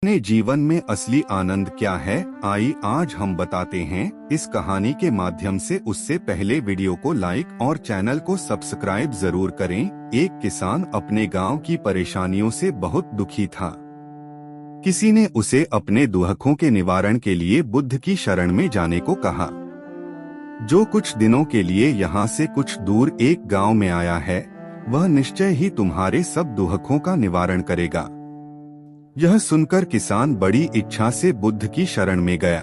अपने जीवन में असली आनंद क्या है, आई आज हम बताते हैं। इस कहानी के माध्यम से उससे पहले वीडियो को लाइक और चैनल को सब्सक्राइब जरूर करें। एक किसान अपने गांव की परेशानियों से बहुत दुखी था। किसी ने उसे अपने दुखों के निवारण के लिए बुद्ध की शरण में जाने को कहा, जो कुछ दिनों के लिए यहाँ से कुछ दूर एक गांव में आया है, वह निश्चय ही तुम्हारे सब दुखों का निवारण करेगा। यह सुनकर किसान बड़ी इच्छा से बुद्ध की शरण में गया।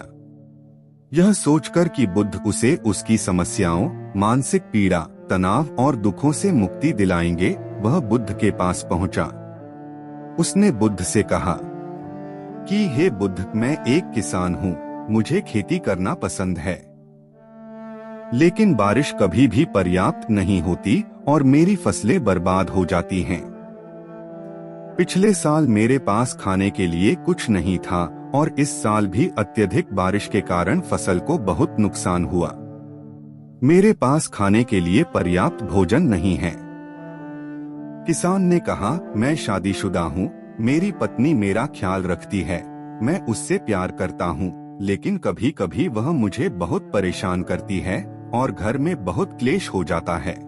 यह सोचकर कि बुद्ध उसे उसकी समस्याओं, मानसिक पीड़ा, तनाव और दुखों से मुक्ति दिलाएंगे, वह बुद्ध के पास पहुंचा। उसने बुद्ध से कहा कि हे बुद्ध, मैं एक किसान हूँ, मुझे खेती करना पसंद है, लेकिन बारिश कभी भी पर्याप्त नहीं होती और मेरी फसलें बर्बाद हो जाती हैं। पिछले साल मेरे पास खाने के लिए कुछ नहीं था और इस साल भी अत्यधिक बारिश के कारण फसल को बहुत नुकसान हुआ। मेरे पास खाने के लिए पर्याप्त भोजन नहीं है। किसान ने कहा, मैं शादीशुदा हूँ, मेरी पत्नी मेरा ख्याल रखती है, मैं उससे प्यार करता हूँ, लेकिन कभी कभी वह मुझे बहुत परेशान करती है और घर में बहुत क्लेश हो जाता है,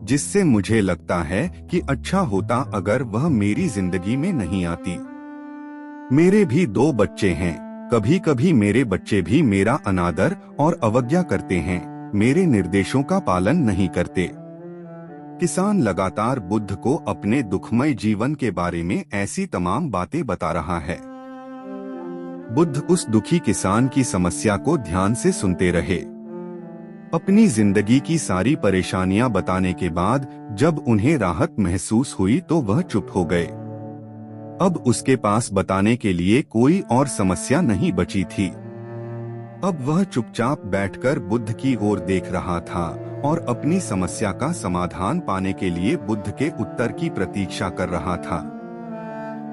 जिससे मुझे लगता है कि अच्छा होता अगर वह मेरी जिंदगी में नहीं आती। मेरे भी 2 बच्चे हैं, कभी कभी मेरे बच्चे भी मेरा अनादर और अवज्ञा करते हैं, मेरे निर्देशों का पालन नहीं करते। किसान लगातार बुद्ध को अपने दुखमय जीवन के बारे में ऐसी तमाम बातें बता रहा है। बुद्ध उस दुखी किसान की समस्या को ध्यान से सुनते रहे। अपनी जिंदगी की सारी परेशानियां बताने के बाद जब उन्हें राहत महसूस हुई तो वह चुप हो गए। अब उसके पास बताने के लिए कोई और समस्या नहीं बची थी। अब वह चुपचाप बैठकर बुद्ध की ओर देख रहा था और अपनी समस्या का समाधान पाने के लिए बुद्ध के उत्तर की प्रतीक्षा कर रहा था।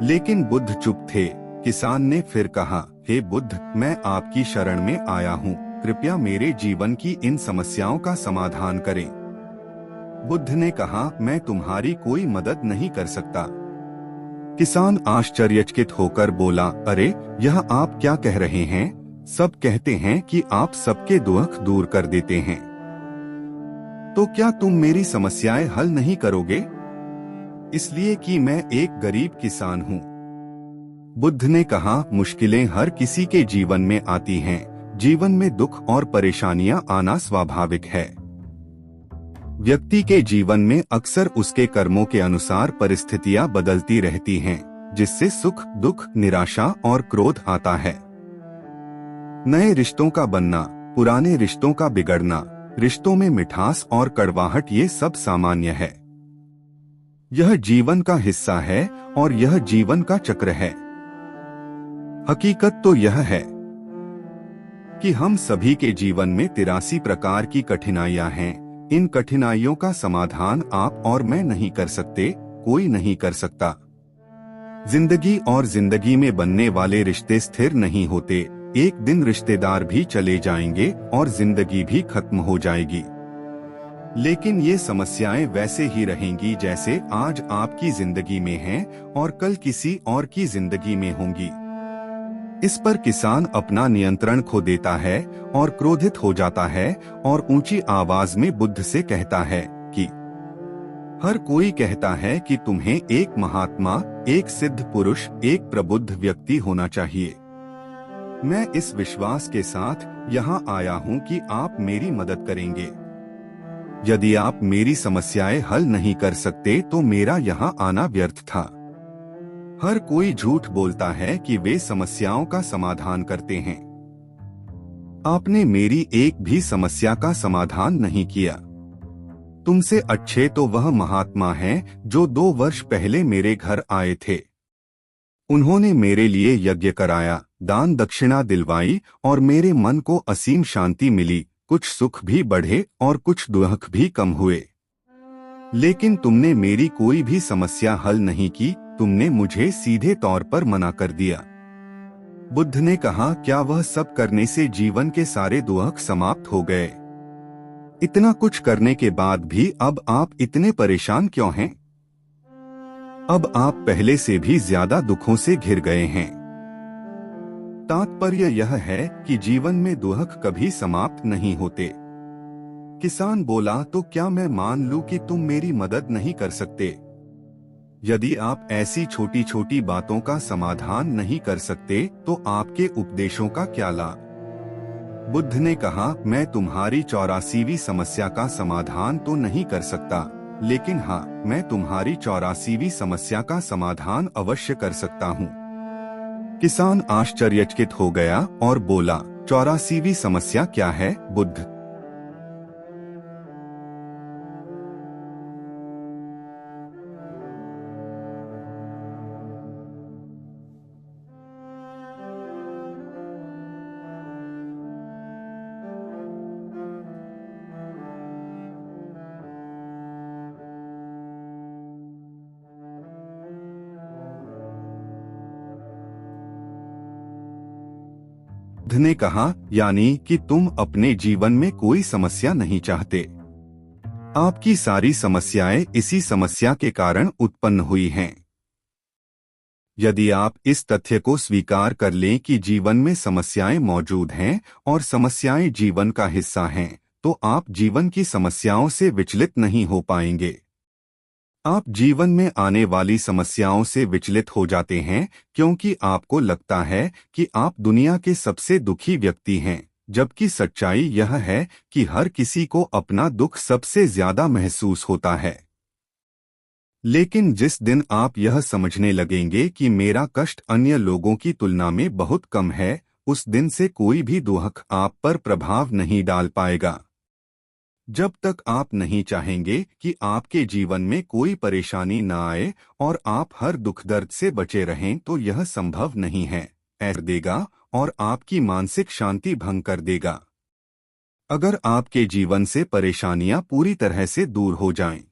लेकिन बुद्ध चुप थे। किसान ने फिर कहा, हे बुद्ध, मैं आपकी शरण में आया हूँ, कृपया मेरे जीवन की इन समस्याओं का समाधान करें। बुद्ध ने कहा, मैं तुम्हारी कोई मदद नहीं कर सकता। किसान आश्चर्यचकित होकर बोला, अरे, यह आप क्या कह रहे हैं? सब कहते हैं कि आप सबके दुख दूर कर देते हैं, तो क्या तुम मेरी समस्याएं हल नहीं करोगे? इसलिए कि मैं एक गरीब किसान हूँ। बुद्ध ने कहा, मुश्किलें हर किसी के जीवन में आती हैं, जीवन में दुख और परेशानियां आना स्वाभाविक है। व्यक्ति के जीवन में अक्सर उसके कर्मों के अनुसार परिस्थितियां बदलती रहती हैं, जिससे सुख, दुख, निराशा और क्रोध आता है। नए रिश्तों का बनना, पुराने रिश्तों का बिगड़ना, रिश्तों में मिठास और कड़वाहट, ये सब सामान्य है। यह जीवन का हिस्सा है और यह जीवन का चक्र है। हकीकत तो यह है कि हम सभी के जीवन में 83 प्रकार की कठिनाइयां हैं। इन कठिनाइयों का समाधान आप और मैं नहीं कर सकते, कोई नहीं कर सकता। जिंदगी और जिंदगी में बनने वाले रिश्ते स्थिर नहीं होते। एक दिन रिश्तेदार भी चले जाएंगे और जिंदगी भी खत्म हो जाएगी, लेकिन ये समस्याएं वैसे ही रहेंगी जैसे आज आपकी जिंदगी में हैं और कल किसी और की जिंदगी में होंगी। इस पर किसान अपना नियंत्रण खो देता है और क्रोधित हो जाता है और ऊंची आवाज में बुद्ध से कहता है कि हर कोई कहता है कि तुम्हें एक महात्मा, एक सिद्ध पुरुष, एक प्रबुद्ध व्यक्ति होना चाहिए। मैं इस विश्वास के साथ यहाँ आया हूँ कि आप मेरी मदद करेंगे। यदि आप मेरी समस्याएं हल नहीं कर सकते तो मेरा यहाँ आना व्यर्थ था। हर कोई झूठ बोलता है कि वे समस्याओं का समाधान करते हैं। आपने मेरी एक भी समस्या का समाधान नहीं किया। तुमसे अच्छे तो वह महात्मा हैं जो 2 वर्ष पहले मेरे घर आए थे। उन्होंने मेरे लिए यज्ञ कराया, दान दक्षिणा दिलवाई और मेरे मन को असीम शांति मिली। कुछ सुख भी बढ़े और कुछ दुख भी कम हुए। लेकिन तुमने मेरी कोई भी समस्या हल नहीं की, तुमने मुझे सीधे तौर पर मना कर दिया। बुद्ध ने कहा, क्या वह सब करने से जीवन के सारे दुख समाप्त हो गए? इतना कुछ करने के बाद भी अब आप इतने परेशान क्यों हैं? अब आप पहले से भी ज्यादा दुखों से घिर गए हैं। तात्पर्य यह है कि जीवन में दुख कभी समाप्त नहीं होते। किसान बोला, तो क्या मैं मान लूं कि तुम मेरी मदद नहीं कर सकते? यदि आप ऐसी छोटी छोटी बातों का समाधान नहीं कर सकते तो आपके उपदेशों का क्या लाभ? बुद्ध ने कहा, मैं तुम्हारी 84वीं समस्या का समाधान तो नहीं कर सकता, लेकिन हाँ, मैं तुम्हारी 84वीं समस्या का समाधान अवश्य कर सकता हूँ। किसान आश्चर्यचकित हो गया और बोला, 84वीं समस्या क्या है बुद्ध? बुद्ध ने कहा, यानी कि तुम अपने जीवन में कोई समस्या नहीं चाहते। आपकी सारी समस्याएं इसी समस्या के कारण उत्पन्न हुई हैं। यदि आप इस तथ्य को स्वीकार कर लें कि जीवन में समस्याएं मौजूद हैं और समस्याएं जीवन का हिस्सा हैं, तो आप जीवन की समस्याओं से विचलित नहीं हो पाएंगे। आप जीवन में आने वाली समस्याओं से विचलित हो जाते हैं क्योंकि आपको लगता है कि आप दुनिया के सबसे दुखी व्यक्ति हैं, जबकि सच्चाई यह है कि हर किसी को अपना दुख सबसे ज्यादा महसूस होता है। लेकिन जिस दिन आप यह समझने लगेंगे कि मेरा कष्ट अन्य लोगों की तुलना में बहुत कम है, उस दिन से कोई भी दुख आप पर प्रभाव नहीं डाल पाएगा। जब तक आप नहीं चाहेंगे कि आपके जीवन में कोई परेशानी न आए और आप हर दुख दर्द से बचे रहें, तो यह संभव नहीं है। ऐसा देगा और आपकी मानसिक शांति भंग कर देगा। अगर आपके जीवन से परेशानियां पूरी तरह से दूर हो जाएं,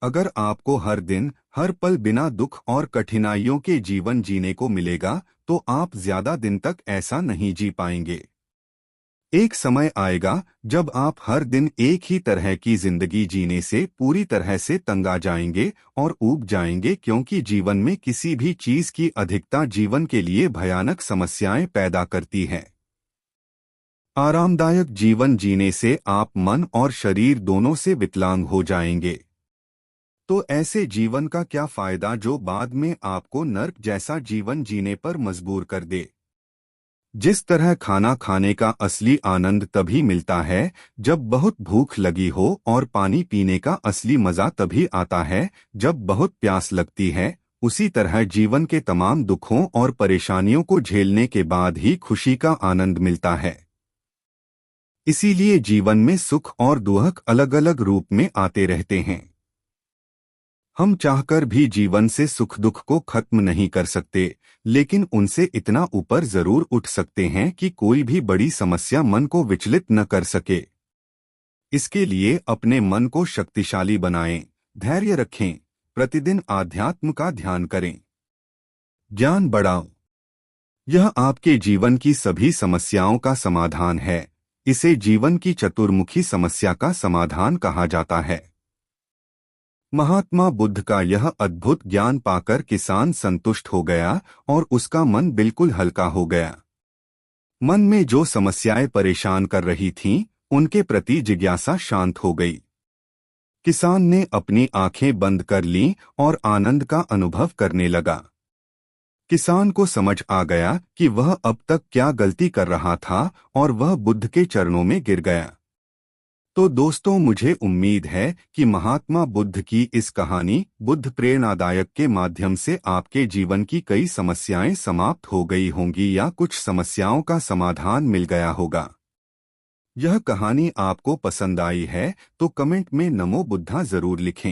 अगर आपको हर दिन हर पल बिना दुख और कठिनाइयों के जीवन जीने को मिलेगा, तो आप ज्यादा दिन तक ऐसा नहीं जी पाएंगे। एक समय आएगा जब आप हर दिन एक ही तरह की जिंदगी जीने से पूरी तरह से तंग आ जाएंगे और ऊब जाएंगे, क्योंकि जीवन में किसी भी चीज की अधिकता जीवन के लिए भयानक समस्याएं पैदा करती है। आरामदायक जीवन जीने से आप मन और शरीर दोनों से विकलांग हो जाएंगे। तो ऐसे जीवन का क्या फायदा जो बाद में आपको नर्क जैसा जीवन जीने पर मजबूर कर दे? जिस तरह खाना खाने का असली आनंद तभी मिलता है जब बहुत भूख लगी हो, और पानी पीने का असली मजा तभी आता है जब बहुत प्यास लगती है, उसी तरह जीवन के तमाम दुखों और परेशानियों को झेलने के बाद ही खुशी का आनंद मिलता है। इसीलिए जीवन में सुख और दुख अलग अलग रूप में आते रहते हैं। हम चाहकर भी जीवन से सुख दुख को खत्म नहीं कर सकते, लेकिन उनसे इतना ऊपर जरूर उठ सकते हैं कि कोई भी बड़ी समस्या मन को विचलित न कर सके। इसके लिए अपने मन को शक्तिशाली बनाएं, धैर्य रखें, प्रतिदिन आध्यात्म का ध्यान करें, ज्ञान बढ़ाओ। यह आपके जीवन की सभी समस्याओं का समाधान है। इसे जीवन की चतुर्मुखी समस्या का समाधान कहा जाता है। महात्मा बुद्ध का यह अद्भुत ज्ञान पाकर किसान संतुष्ट हो गया और उसका मन बिल्कुल हल्का हो गया। मन में जो समस्याएं परेशान कर रही थीं, उनके प्रति जिज्ञासा शांत हो गई। किसान ने अपनी आंखें बंद कर लीं और आनंद का अनुभव करने लगा। किसान को समझ आ गया कि वह अब तक क्या गलती कर रहा था और वह बुद्ध के चरणों में गिर गया। तो दोस्तों, मुझे उम्मीद है कि महात्मा बुद्ध की इस कहानी बुद्ध प्रेरणादायक के माध्यम से आपके जीवन की कई समस्याएं समाप्त हो गई होंगी या कुछ समस्याओं का समाधान मिल गया होगा। यह कहानी आपको पसंद आई है तो कमेंट में नमो बुद्धा जरूर लिखें।